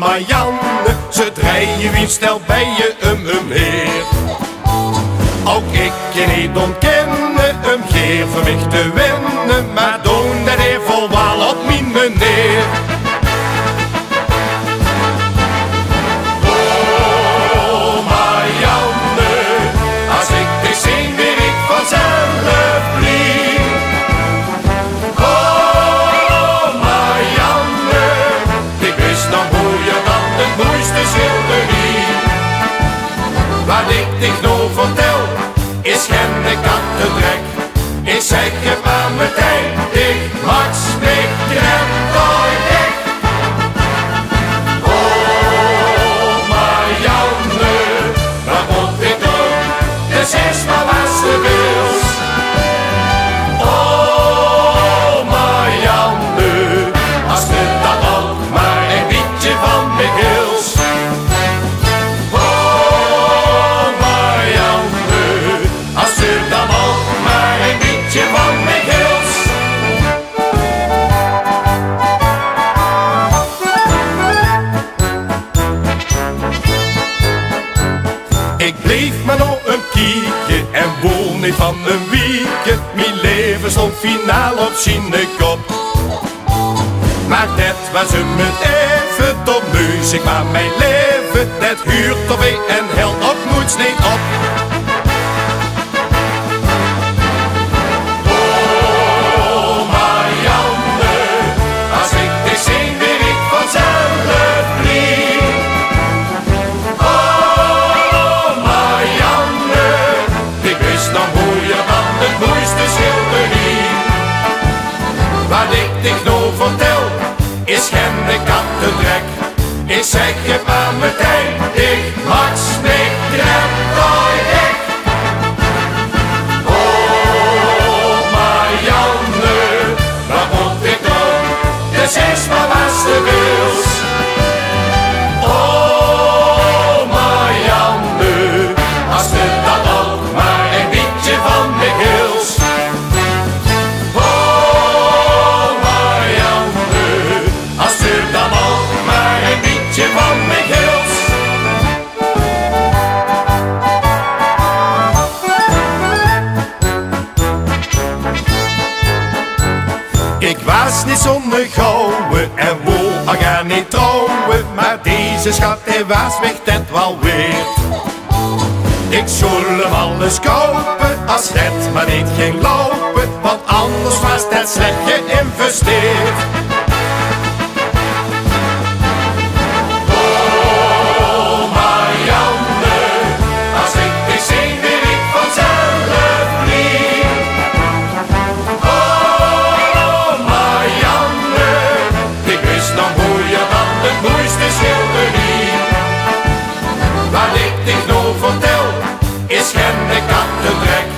Marianne, zodra je wint stel ben je een heer. Ook ik kan niet ontkennen, hem geer voor mij te winnen, maar doen dat even wel op mijn meneer. Oh Marianne, als ik dich zie weer ik vanzelf blieb. Oh Marianne, ik wist nog hoe je dan het mooiste schilderie. Wat ik dich nou vertel, is geen kattendrek. Ik zeg je maar meteen, ik max me treft ooit echt. Oh Marianne, wat moet ik doen? Dus is maar wat ze wil. Oh Marianne, als het dan ook maar een beetje van me gils. Oh Marianne, als het dan ook maar een beetje van me gils. Ik bleef maar nog een kiekje en woon niet van een wiekje. Mijn leven stond finaal op zijn kop. Maar dat was hem het even tot muziek, maar mijn leven dat huurt toch weer en held op moeds niet op. Oh Marianne, als ik dich zie weer ik vanzelf blieb. Oh Marianne, ik wist nog hoe je dan het mooiste schilderie. Wat ik dich nou vertel, is geen kattendrek. Ik zeg je maar meteen, ik max me treft ooit echt. Oh Marianne, wat moet ik doen? Dus is maar wat ze wil. Oh Marianne, als het dan ook maar een beetje van me gils. Oh Marianne, als het dan ook maar een beetje van me gils. Ik was niet zonder gouden en wou al gaan niet trouwen, maar deze schat hij was weg dat wel weer. Ik zou hem alles kopen als het maar niet ging lopen, want anders was het slecht geïnvesteerd. Oh Marianne, als ik dich zie weer ik vanzelf blieb. Oh Marianne, ik wist nog hoe je dan het mooiste schilderie. Wat ik dich nou vertel, is geen kattendrek.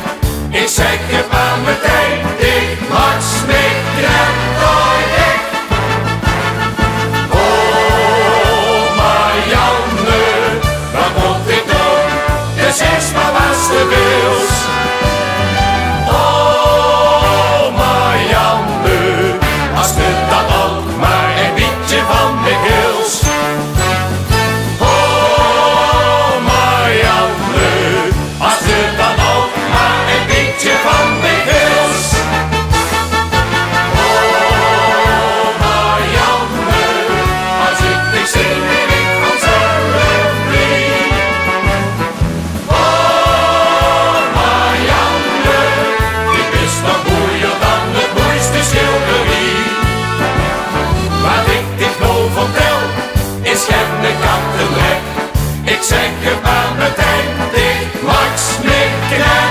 Ik zeg je maar meteen, ik max me treft ooit echt. Oh Marianne, wat moet ik doen? Dus is maar wat ze wil. Oh Marianne, als het dan ook maar een beetje van me gils. Oh Marianne, als het dan ook maar een beetje van me gils. Oh Marianne, als ik dich zie weer ik vanzelf blieb. Oh Marianne, ik wist nog hoe je dan het mooiste schilderie. Wat ik dich nou vertel, is geen kattendrek. Ik zeg je maar meteen, ik max me krijg.